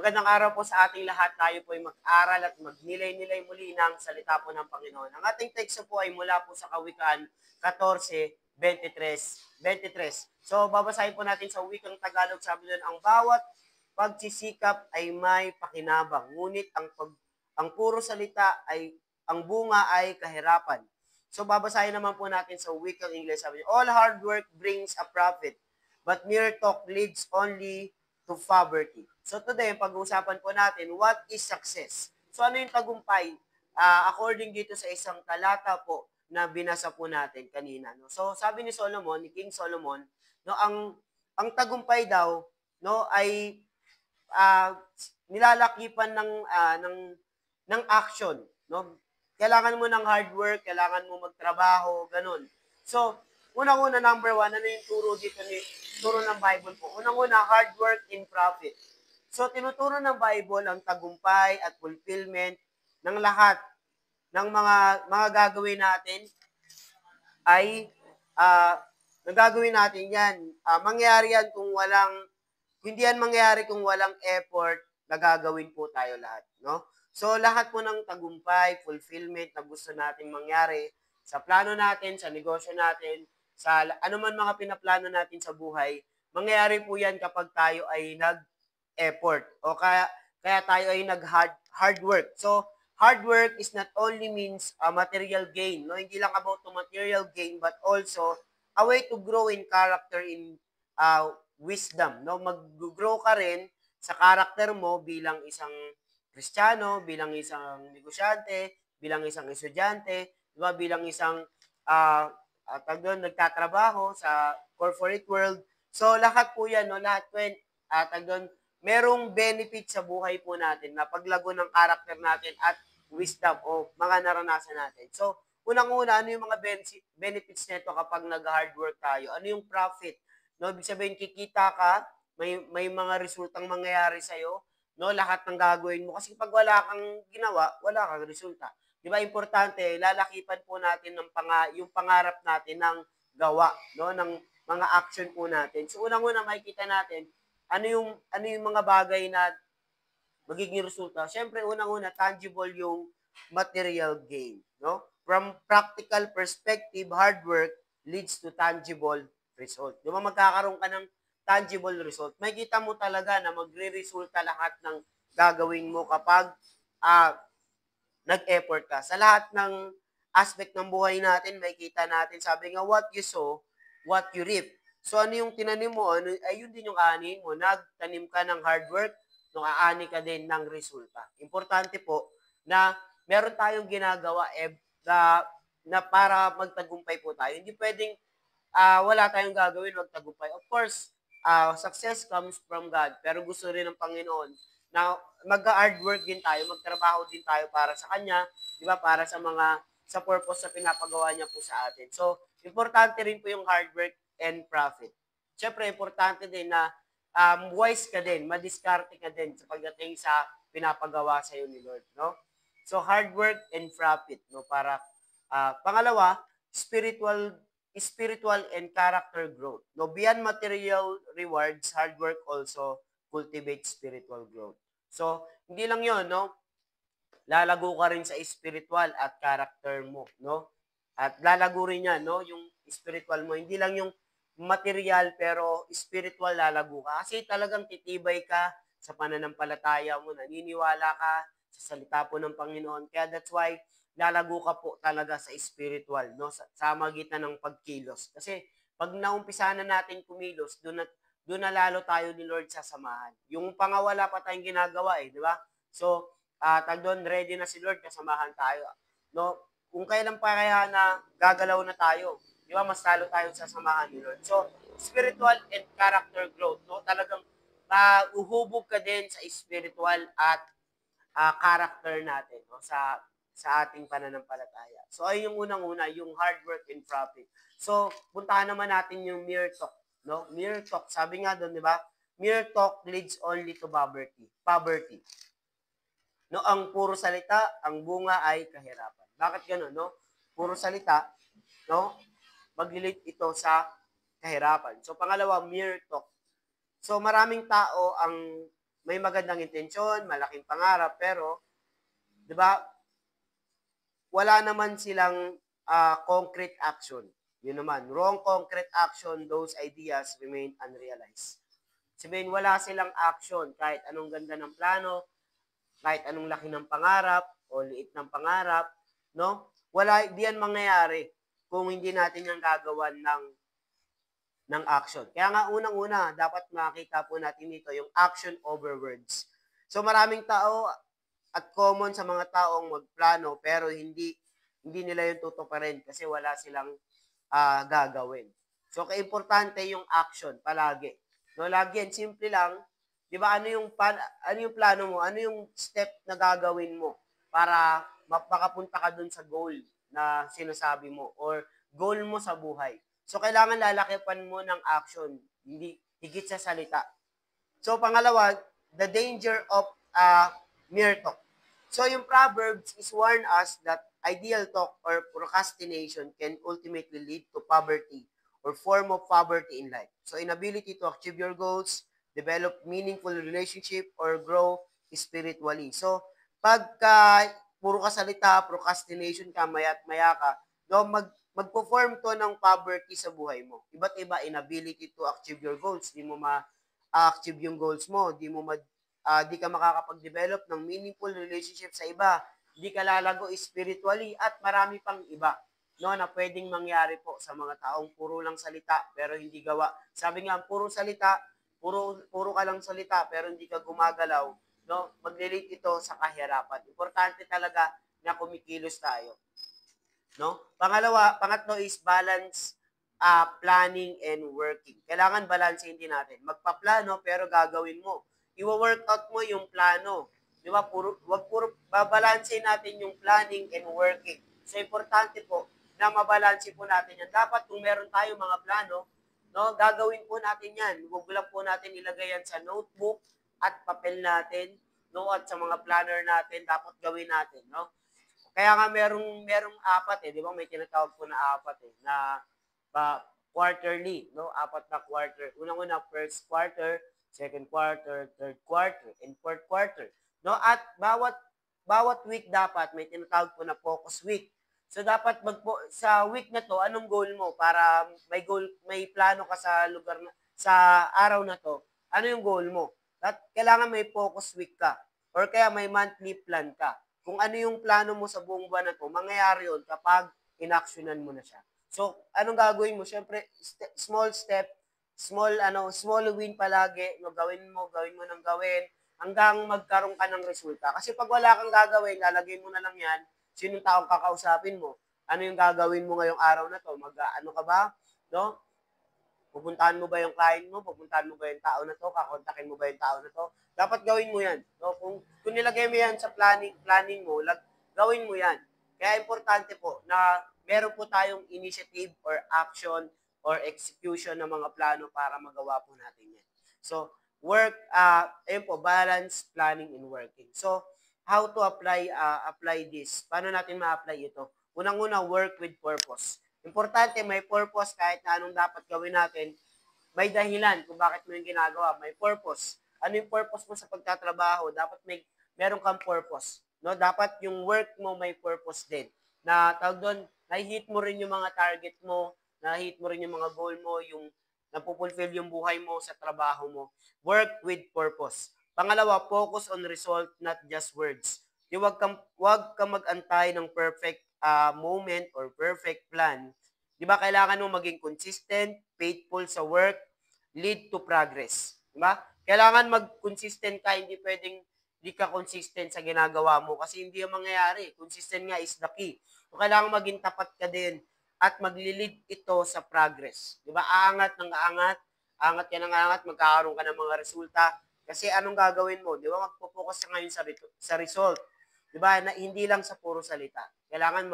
Magandang araw po sa ating lahat. Tayo po ay mag-aral at magnilay-nilay muli ng salita po ng Panginoon. Ang ating teksto po ay mula po sa Kawikaan 14:23. So, babasahin po natin sa wikang Tagalog. Sabi doon, ang bawat pagsisikap ay may pakinabang, ngunit ang puro salita ay, ang bunga ay kahirapan. So, babasahin naman po natin sa wikang English. Sabi niya, all hard work brings a profit, but mere talk leads only to poverty. So today, pag-uusapan po natin, what is success? So ano yung tagumpay? According dito sa isang talata po na binasa po natin kanina. No? So sabi ni Solomon, ni King Solomon, no, ang tagumpay daw no ay nilalakipan ng action, no? Kailangan mo ng hard work, kailangan mo magtrabaho, ganun. So, unang-una, number one, ano yung turo ng Bible po? Unang-una, hard work in profit. So, tinuturo ng Bible ang tagumpay at fulfillment ng lahat ng mga gagawin natin ay nagagawin natin yan. Mangyayari yan hindi yan mangyayari kung walang effort na gagawin po tayo lahat. No? So, lahat po ng tagumpay, fulfillment na gusto natin mangyari sa plano natin, sa negosyo natin, sa anuman mga pinaplano natin sa buhay, mangyayari po yan kapag tayo ay nag-effort o kaya tayo ay nag-hard work. So, hard work is not only means material gain, no? Hindi lang about to material gain, but also a way to grow in character, in wisdom, no? Mag-grow ka rin sa character mo bilang isang Kristiyano, bilang isang negosyante, bilang isang estudyante, di ba? Bilang isang nagtatrabaho sa corporate world. So lahat po 'yan, no? Lahat po 'yan, merong benefit sa buhay po natin na paglago ng character natin at wisdom o mga naranasan natin. So, unang-una, ano yung mga benefits nito kapag nag-hard work tayo? Ano yung profit? No, ibig sabihin kikita ka, may mga resultang mangyayari sa iyo, no? Lahat ng gagawin mo kasi pag wala kang ginawa, wala kang resulta. 'Di ba importante, lalakipan po natin yung pangarap natin ng gawa, no? Ng mga action po natin. So unang-una makikita natin ano yung mga bagay na magiging resulta. Siyempre unang-una tangible yung material gain, no? From practical perspective, hard work leads to tangible result. Di ba magkakaroon ka ng tangible result? Makikita mo talaga na magre-resulta lahat ng gagawin mo kapag nag-effort ka. Sa lahat ng aspect ng buhay natin, makikita natin, sabi nga, what you sow, what you reap. So ano yung tinanim mo, ay yun din yung aanin mo. Nagtanim ka ng hard work, nung aani ka din ng resulta. Importante po na meron tayong ginagawa na para magtagumpay po tayo. Hindi pwedeng wala tayong gagawin, magtagumpay. Of course, success comes from God, pero gusto rin ng Panginoon na mag-hard work din tayo, magtrabaho din tayo para sa Kanya, di ba, para sa purpose na pinapagawa niya po sa atin. So, importante rin po yung hard work and profit. Siyempre, importante din na wise ka din, madiskarte ka din sa pagdating sa pinapagawa sa iyo ni Lord, no? So hard work and profit, no, para pangalawa, spiritual and character growth. No, beyond material rewards, hard work also cultivates spiritual growth. So, hindi lang 'yon, no? Lalago ka rin sa spiritual at character mo, no? At lalago rin 'yan, no, yung spiritual mo. Hindi lang yung material pero spiritual lalago ka. Kasi talagang titibay ka sa pananampalataya mo, naniniwala ka sa salita po ng Panginoon. Kaya that's why lalago ka po talaga sa spiritual, no? Sa magitan ng pagkilos. Kasi pag naumpisa na natin kumilos, doon na lalo tayo ni Lord sasamahan. Yung pangawala pa tayong ginagawa di ba? So, doon ready na si Lord, kasamahan tayo. No? Kung kailan pa kaya na gagalaw na tayo, di ba, mas talo tayong sasamahan ni Lord. So, spiritual and character growth, no? Talagang uhubog ka din sa spiritual at character natin, no? Sa ating pananampalataya. So, ay yung unang-una, yung hard work and profit. So, puntahan naman natin yung mere talk, no? Mere talk. Sabi nga doon, di ba? Mere talk leads only to poverty. No, ang puro salita, ang bunga ay kahirapan. Bakit gano'n, no? Puro salita, no? Maglilid ito sa kahirapan. So, pangalawa, mere talk. So, maraming tao ang may magandang intensyon, malaking pangarap, pero, di ba, wala naman silang concrete action. Yun naman, wrong concrete action, those ideas remain unrealized. Sabihin, wala silang action kahit anong ganda ng plano, kahit anong laki ng pangarap o liit ng pangarap, no? Wala, di yan mangyayari kung hindi natin yan gagawan ng action. Kaya nga unang-una, dapat makita po natin dito yung action over words. So maraming tao at common sa mga taong magplano pero hindi nila yung tutuparin kasi wala silang gagawin. So kaimportante yung action palagi. No, lagi yan, simple lang. 'Di ba ano yung plano mo? Ano yung step na gagawin mo para makapunta ka dun sa goal na sinasabi mo or goal mo sa buhay? So kailangan lalakipan mo ng action, hindi higit sa salita. So pangalawa, the danger of mere talk. So yung Proverbs is warn us that ideal talk or procrastination can ultimately lead to poverty or form of poverty in life. So inability to achieve your goals, develop meaningful relationship, or grow spiritually. So pagka puro ka salita, procrastination ka, maya't maya ka, no, magpo-form to ng poverty sa buhay mo. Iba't iba, inability to achieve your goals. Di mo ma-achieve yung goals mo. Di ka makakapag-develop ng meaningful relationship sa iba. Di ka lalago spiritually at marami pang iba, no, na pwedeng mangyari po sa mga taong puro lang salita pero hindi gawa. Sabi nga, puro salita, puro ka lang salita pero hindi ka gumagalaw, no, magle-lead ito sa kahirapan. Importante talaga na kumikilos tayo, no? Pangatlo is balance planning and working. Kailangan balansehin din natin. Magpaplano pero gagawin mo. I-workout mo yung plano. Di ba? Wag puro babalansehin natin yung planning and working. So importante po na mabalanse po natin yan. Dapat kung meron tayong mga plano, no, gagawin po natin yan. Huwag lang po natin ilagay yan sa notebook at papel natin, no, at sa mga planner natin, dapat gawin natin, no? Kaya nga merong apat di ba? May tinatawag po na apat na quarterly, no? Apat na quarter. Unang-una, first quarter, second quarter, third quarter, and fourth quarter. No? At bawat week dapat may tinatawag po na focus week. So dapat sa week na to, anong goal mo para may plano ka sa lugar sa araw na to? Ano yung goal mo? At kailangan may focus week ka or kaya may monthly plan ka. Kung ano yung plano mo sa buong buwan na to, mangyayari yun kapag inactionan mo na siya. So, anong gagawin mo? Siyempre, small step, small win palagi, no, gawin mo ng gawin, hanggang magkaroon ka ng resulta. Kasi pag wala kang gagawin, lalagay mo na lang yan, sinong taong kakausapin mo? Ano yung gagawin mo ngayong araw na to? Ano ka ba? No? Pupuntahan mo ba yung client mo? Pupuntahan mo ba yung tao na to? Kakontakin mo ba yung tao na to? Dapat gawin mo yan. No? Kung nilagay mo yan sa planning mo, gawin mo yan. Kaya importante po na meron po tayong initiative or action or execution ng mga plano para magawa po natin yan. So, ayun po, balance, planning, and working. So, how to apply this? Paano natin ma-apply ito? Unang-una, work with purpose. Importante, may purpose kahit na anong dapat gawin natin. May dahilan kung bakit mo yung ginagawa. May purpose. Ano yung purpose mo sa pagtatrabaho? Dapat meron kang purpose. No? Dapat yung work mo may purpose din. Na tawag doon, na-hit mo rin yung mga target mo, na-hit mo rin yung mga goal mo, yung napupulfill yung buhay mo sa trabaho mo. Work with purpose. Pangalawa, focus on result, not just words. Yung wag kang mag-antay ng perfect moment or perfect plan. Di ba kailangan mo maging consistent, faithful sa work, lead to progress. Di ba? Kailangan mag-consistent ka, hindi pwedeng hindi ka consistent sa ginagawa mo kasi hindi yung mangyayari. Consistent nga is the key. So, kailangan maging tapat ka din at maglilid ito sa progress. Di ba? Aangat ng aangat, angat ka ng angat, magkakaroon ka ng mga resulta. Kasi anong gagawin mo? Di ba? Magpo-focus ka ngayon sa result. Di ba? Na hindi lang sa puro salita. Kailangan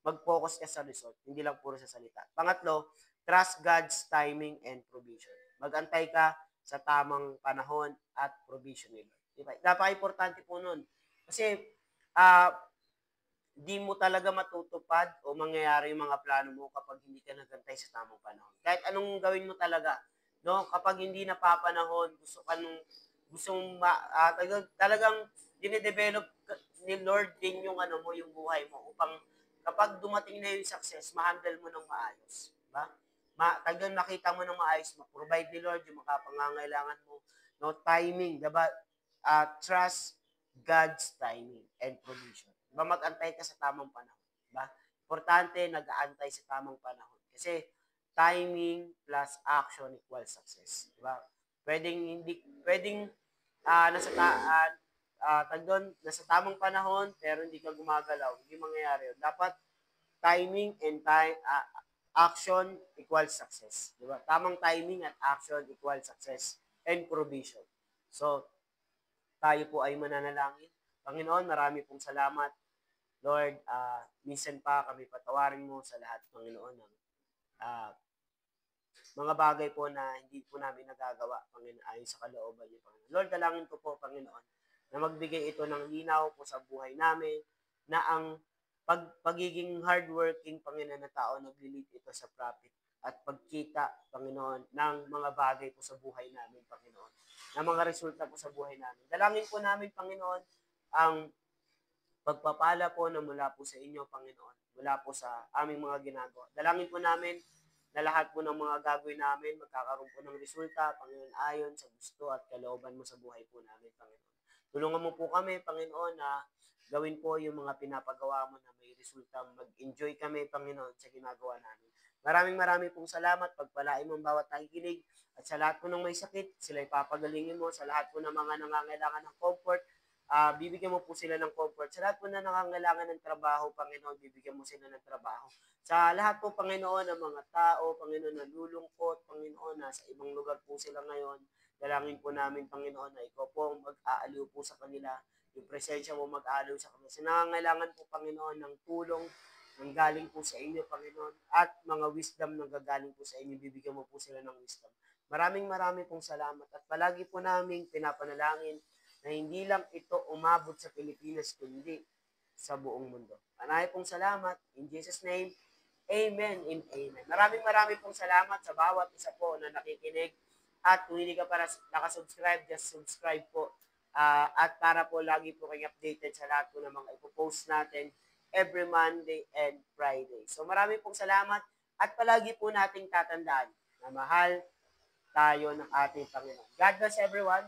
mag-focus ka sa result, hindi lang puro sa salita. Pangatlo, trust God's timing and provision. Mag-antay ka sa tamang panahon at provision ni Lord. Di ba? Napaka-importante po nun. Kasi, di mo talaga matutupad o mangyayari yung mga plano mo kapag hindi ka nagantay sa tamang panahon. Kahit anong gawin mo talaga, no? Kapag hindi napapanahon, talagang dine-develop ni Lord din yung ano mo, yung buhay mo upang kapag dumating na yung success, ma-handle mo ng maayos, di ba? Talagang nakita mo ng maayos, ma-provide ni Lord yung mga pangangailangan mo, no timing, di ba? Trust God's timing and provision. Di ba? Mag-antay ka sa tamang panahon, di ba? Importante, nag-aantay sa tamang panahon. Kasi timing plus action equals success, di ba? Pwedeng nasa nasa tamang panahon pero hindi ka gumagalaw, hindi mangyayari yun. Dapat timing and action equals success. Di ba? Tamang timing at action equals success and provision. So, tayo po ay mananalangin. Panginoon, marami pong salamat. Lord, minsan pa kami patawarin mo sa lahat, Panginoon, ng uh, mga bagay po na hindi po namin nagagawa, Panginoon, ayon sa kalooban niyo, Panginoon. Lord, dalangin ko po, Panginoon, na magbigay ito ng linaw po sa buhay namin, na ang pagiging hardworking, Panginoon, na tao, naglilid ito sa profit at pagkita, Panginoon, ng mga bagay po sa buhay namin, Panginoon, na mga resulta po sa buhay namin. Dalangin po namin, Panginoon, ang pagpapala po na mula po sa inyo, Panginoon, mula po sa aming mga ginagawa. Dalangin po namin na lahat po ng mga gagawin namin, magkakaroon po ng resulta, Panginoon, ayon sa gusto at kalooban mo sa buhay po namin, Panginoon. Tulungan mo po kami, Panginoon, na gawin po yung mga pinapagawa mo na may resulta. Mag-enjoy kami, Panginoon, sa ginagawa namin. Maraming pong salamat. Pagpalain mo ang bawat nakikinig. At sa lahat po ng may sakit, sila ipapagalingin mo. Sa lahat po ng mga nangangailangan ng comfort, bibigyan mo po sila ng comfort. Sa lahat po na nangangailangan ng trabaho, Panginoon, bibigyan mo sila ng trabaho. Sa lahat po, Panginoon, ng mga tao, Panginoon, na lulungkot, Panginoon, na sa ibang lugar po sila ngayon, dalangin po namin, Panginoon, na ikaw po mag-aaliw po sa kanila, yung presensya mo mag-aaliw sa kanila. Sa nangangailangan po, Panginoon, ng tulong, nang galing po sa inyo, Panginoon, at mga wisdom nang gagaling po sa inyo, bibigyan mo po sila ng wisdom. Maraming pong salamat at palagi po namin pinapanalangin na hindi lang ito umabot sa Pilipinas, kundi sa buong mundo. Marami pong salamat. In Jesus' name, Amen and Amen. Maraming pong salamat sa bawat isa po na nakikinig. At kung hindi ka para nakasubscribe, just subscribe po. At para po lagi po kayong updated sa lahat po ng mga ipopost natin every Monday and Friday. So maraming pong salamat at palagi po nating tatandaan na mahal tayo ng ating Panginoon. God bless everyone.